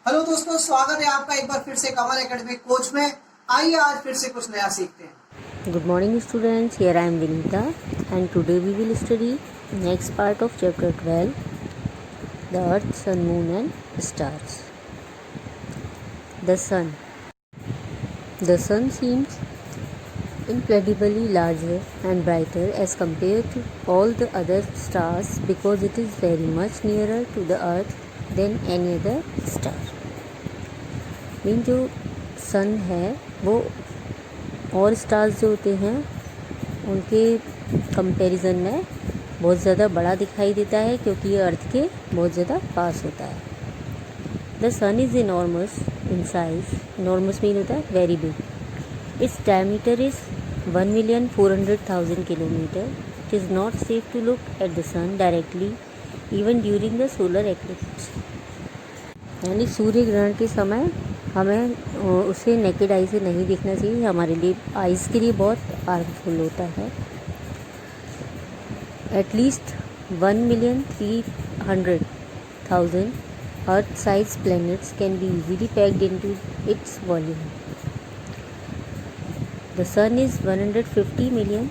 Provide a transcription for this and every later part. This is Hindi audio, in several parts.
हेलो दोस्तों, स्वागत है आपका एक बार फिर से कमल एकेडमिक कोच में। आइए आज फिर से कुछ नया सीखते हैं। Good morning students, here I am Vinita and today we will study next part of chapter 12, the earth, sun, moon and stars. The sun. The sun seems incredibly larger and brighter as compared to all the other stars because it is very much nearer to the earth than any other star. Mean जो सन है वो और स्टार्स जो होते हैं उनके कंपैरिजन में बहुत ज़्यादा बड़ा दिखाई देता है क्योंकि ये अर्थ के बहुत ज़्यादा पास होता है। The sun is enormous in size. Enormous mean होता है very big. Its diameter is 1,400,000 kilometre. It is not safe to look at the sun directly even during the solar eclipse. यानी सूर्य ग्रहण के समय हमें उसे नेकेड आई से नहीं देखना चाहिए, हमारे लिए आइज़ के लिए बहुत हार्मफुल होता है। At least 1,300,000 earth size planets can be easily packed into its volume. The sun is 150 million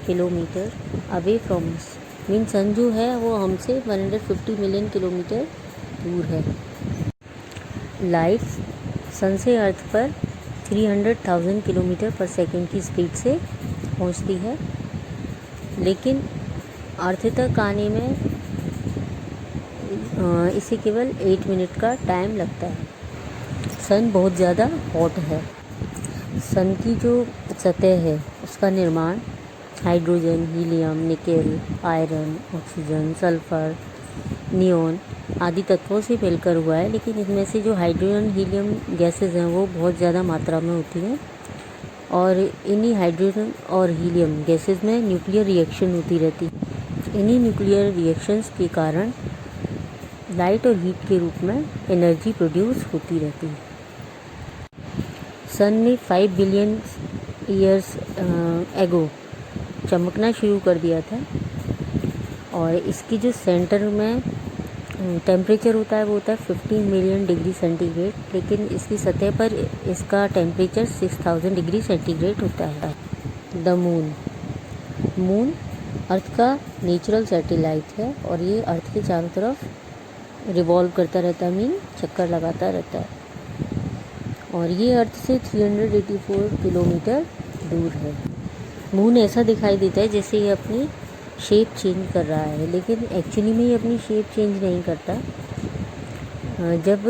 kilometre away from us. Mean sun जो है वो हमसे 150 मिलियन किलोमीटर दूर है। लाइट सन से अर्थ पर 300,000 किलोमीटर पर सेकंड की स्पीड से पहुंचती है, लेकिन अर्थ तक आने में इसे केवल 8 मिनट का टाइम लगता है। सन बहुत ज़्यादा हॉट है। सन की जो सतह है उसका निर्माण hydrogen, helium, nickel, iron, oxygen, sulphur, neon आदि तत्वों से मिलकर हुआ है, लेकिन इसमें से जो हाइड्रोजन, हीलियम गैसेस हैं वो बहुत ज़्यादा मात्रा में होती हैं और इन्हीं हाइड्रोजन और हीलियम गैसेस में न्यूक्लियर रिएक्शन होती रहती है। इन्हीं न्यूक्लियर रिएक्शंस के कारण लाइट और हीट के रूप में एनर्जी प्रोड्यूस होती रहती है। सन ने 5 बिलियन ईयर्स एगो चमकना शुरू कर दिया था और इसकी जो सेंटर में टेम्परेचर होता है वो होता है 15 मिलियन डिग्री सेंटीग्रेड, लेकिन इसकी सतह पर इसका टेम्परेचर 6000 डिग्री सेंटीग्रेड होता है। The moon. मून अर्थ का नेचुरल सैटेलाइट है और ये अर्थ के चारों तरफ रिवॉल्व करता रहता है, मीन चक्कर लगाता रहता है, और ये अर्थ से 384 किलोमीटर दूर है। मून ऐसा दिखाई देता है जैसे ये अपनी शेप चेंज कर रहा है, लेकिन एक्चुअली में ये अपनी शेप चेंज नहीं करता। जब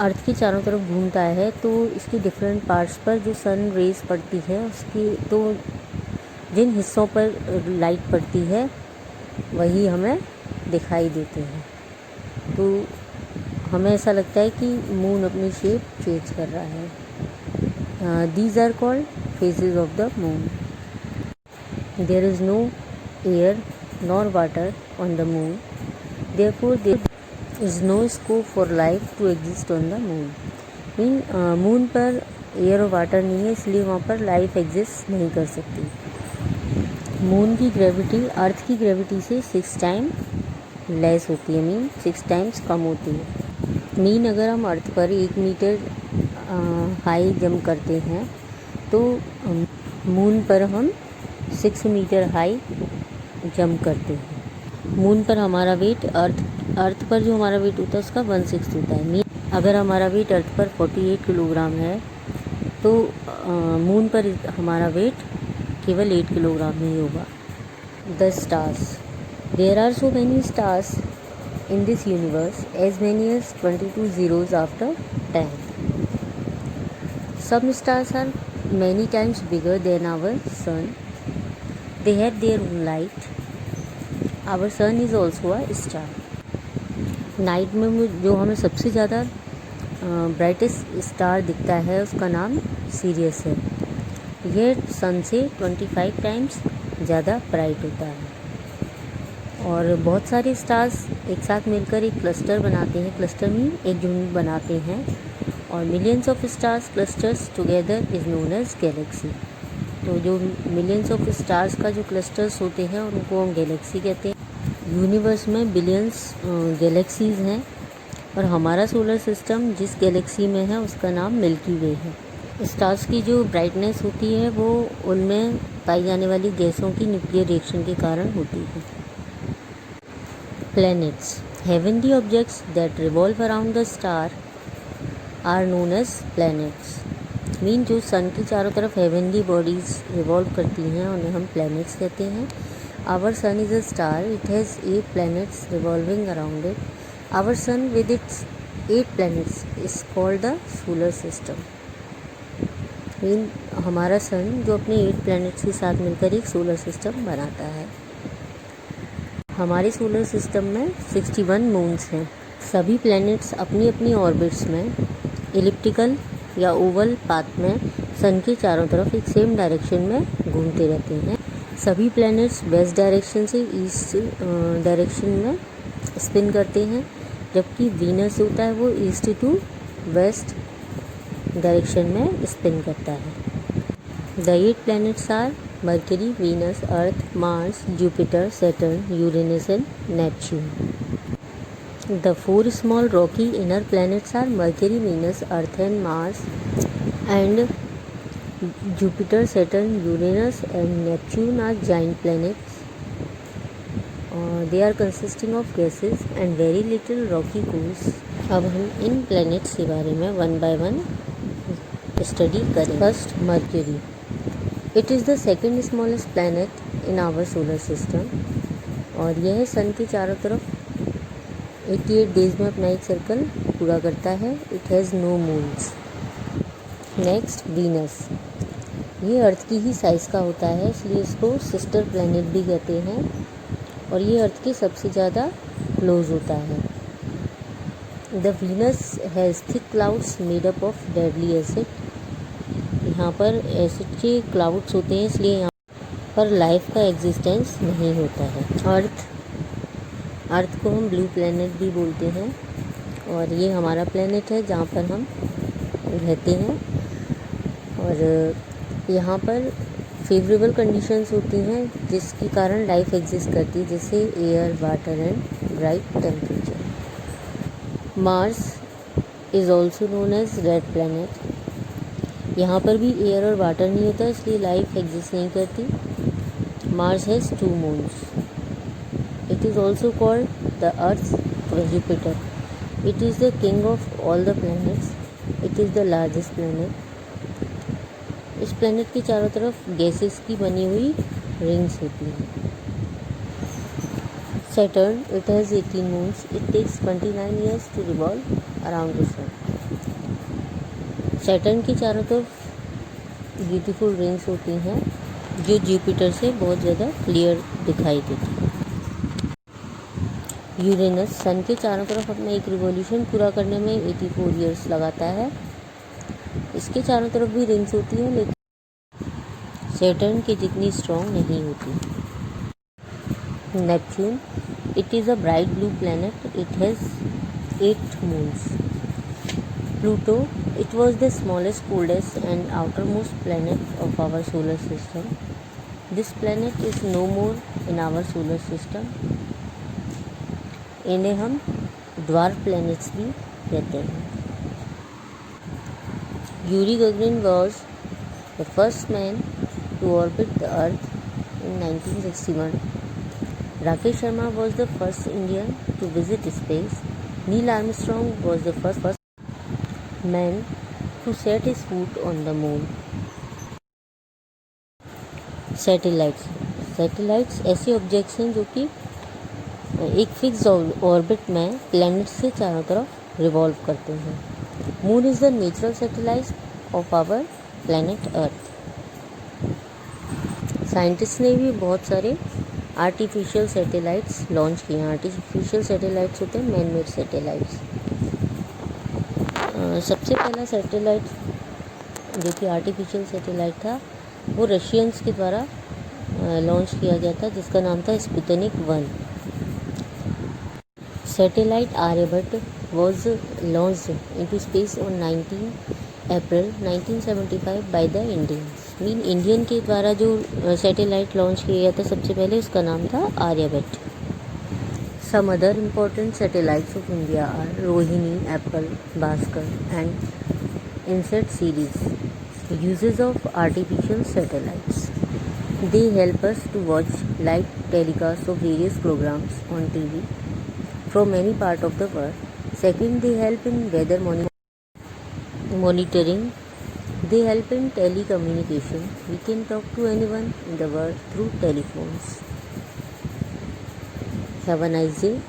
अर्थ के चारों तरफ घूमता है तो इसकी डिफरेंट पार्ट्स पर जो सन रेज पड़ती है उसकी तो जिन हिस्सों पर लाइट पड़ती है वही हमें दिखाई देते हैं, तो हमें ऐसा लगता है कि मून अपनी शेप चेंज कर रहा है। These are called phases of the moon. There is no air nor water on the moon, therefore there is no scope for life to exist on the moon. Moon पर एयर और वाटर नहीं है, इसलिए वहाँ पर लाइफ एग्जिस्ट नहीं कर सकती। मून की ग्रेविटी अर्थ की ग्रेविटी से 6 टाइम लेस होती है, मीन 6 टाइम्स कम होती है। मीन अगर हम अर्थ पर 1 मीटर हाई जंप करते हैं तो मून पर हम 6 मीटर हाई जंप करते हैं। मून पर हमारा वेट अर्थ पर जो हमारा वेट होता है उसका 1/6 होता है। मीन अगर हमारा वेट अर्थ पर 48 किलोग्राम है तो मून पर हमारा वेट केवल 8 किलोग्राम ही होगा। The stars. There are so many stars in this universe as many as 22 zeros after 10. Some stars are many times bigger than our sun. They have their own light. Our sun is also a star. Night में जो हमें सबसे ज़्यादा ब्राइटेस्ट स्टार दिखता है उसका नाम सीरियस है। यह सन से 25 टाइम्स ज़्यादा ब्राइट होता है और बहुत सारे स्टार्स एक साथ मिलकर एक क्लस्टर बनाते हैं। क्लस्टर में एक झुंड बनाते हैं और millions of stars clusters together is known as galaxy. तो जो मिलियंस ऑफ स्टार्स का जो क्लस्टर्स होते हैं उनको हम गैलेक्सी कहते हैं। यूनिवर्स में बिलियंस गैलेक्सीज़ हैं और हमारा सोलर सिस्टम जिस गैलेक्सी में है उसका नाम मिल्की वे है। स्टार्स की जो ब्राइटनेस होती है वो उनमें पाई जाने वाली गैसों की न्यूक्लियर रिएक्शन के कारण होती है। Planets, heavenly objects that revolve around the star are known as planets. Mean जो सन की चारों तरफ हेवनली बॉडीज रिवॉल्व करती हैं उन्हें हम प्लैनेट्स कहते हैं। Our sun is a star, it has 8 planets revolving around it. Our sun with its 8 planets is called the solar system. Mean हमारा सन जो अपने 8 planets के साथ मिलकर एक सोलर सिस्टम बनाता है। हमारे सोलर सिस्टम में 61 मून्स हैं। सभी प्लैनेट्स अपनी अपनी ऑर्बिट्स में इलिप्टिकल या ओवल पाथ में सन के चारों तरफ एक सेम डायरेक्शन में घूमते रहते हैं। सभी प्लैनेट्स वेस्ट डायरेक्शन से ईस्ट डायरेक्शन में स्पिन करते हैं, जबकि वीनस होता है वो ईस्ट टू वेस्ट डायरेक्शन में स्पिन करता है। The 8 planets are Mercury, Venus, Earth, Mars, Jupiter, Saturn, Uranus and Neptune. The 4 small rocky inner planets are Mercury, Venus, Earth and Mars, and Jupiter, Saturn, Uranus and Neptune are giant planets. They are consisting of gases and very little rocky cores. अब हम इन planets के बारे में one by one स्टडी करें। First, Mercury. It is the second smallest planet in our solar system, और यह सन के चारों तरफ 88 डेज में अपना एक सर्कल पूरा करता है। It has no moons. Next, Venus. ये अर्थ की ही साइज़ का होता है, इसलिए इसको सिस्टर प्लैनेट भी कहते हैं, और ये अर्थ के सबसे ज़्यादा क्लोज होता है। The Venus has thick clouds made up of deadly acid. यहाँ पर एसिड के क्लाउड्स होते हैं, इसलिए यहाँ पर लाइफ का एग्जिस्टेंस नहीं होता है। अर्थ को हम ब्लू प्लैनेट भी बोलते हैं, और ये हमारा प्लैनेट है जहाँ पर हम रहते हैं, और यहाँ पर फेवरेबल कंडीशंस होती हैं जिसके कारण लाइफ एग्जिस्ट करती है, जैसे air, water and bright temperature. Mars is also known as red planet. यहाँ पर भी एयर और वाटर नहीं होता, इसलिए लाइफ एग्जिस्ट नहीं करती। Mars has 2 moons. It is also called the Earth's Jupiter. It is the king of all the planets. It is the largest planet. इस planet की चारों तरफ गैसेस की बनी हुई रिंग्स होती हैं। Saturn, it has 18 moons. It takes 29 years to revolve around the sun. Saturn की चारों तरफ ब्यूटीफुल रिंग्स होती हैं जो जुपिटर से बहुत ज़्यादा क्लियर दिखाई देती हैं। यूरेनस सन के चारों तरफ अपना एक रिवॉल्यूशन पूरा करने में 84 ईयर्स लगाता है। इसके चारों तरफ भी रिंग्स होती हैं, लेकिन सैटर्न की जितनी स्ट्रॉन्ग नहीं होती। Neptune, it is a bright blue planet. It has 8 moons. Pluto, it was the smallest, coldest and outermost planet of our solar system. This planet is no more in our solar system. इन्हें हम ड्वार्फ प्लैनेट्स भी कहते हैं। Yuri Gagarin was the first man to orbit the earth in 1961। Rakesh Sharma was the first Indian to visit space. Neil Armstrong was the first man to set his foot on the moon. Satellites ऐसे ऑब्जेक्ट्स हैं जो कि एक फिक्स ऑर्बिट में प्लैनेट से चारों तरफ रिवॉल्व करते हैं। Moon is the natural satellite of our planet Earth. Scientist ने भी बहुत सारे आर्टिफिशियल सैटेलाइट्स लॉन्च किए हैं। आर्टिफिशियल सैटेलाइट्स होते हैं मैन मेड सैटेलाइट्स। सबसे पहला सैटेलाइट जो कि आर्टिफिशियल सैटेलाइट था वो रशियंस के द्वारा लॉन्च किया गया था, जिसका नाम था Sputnik 1। Satellite Aryabhat was launched into space on 19 April 1975 by the Indians. Mean Indian के द्वारा जो सैटेलाइट लॉन्च किया गया था सबसे पहले, उसका नाम था Aryabhata. Some other important satellites of India are Rohini, Apple, Bhaskar and INSET series. Uses of artificial satellites. They help us to watch live telecasts of various programs on TV from any part of the world. Second, they help in weather monitoring. They help in telecommunication. We can talk to anyone in the world through telephones. Have a nice day.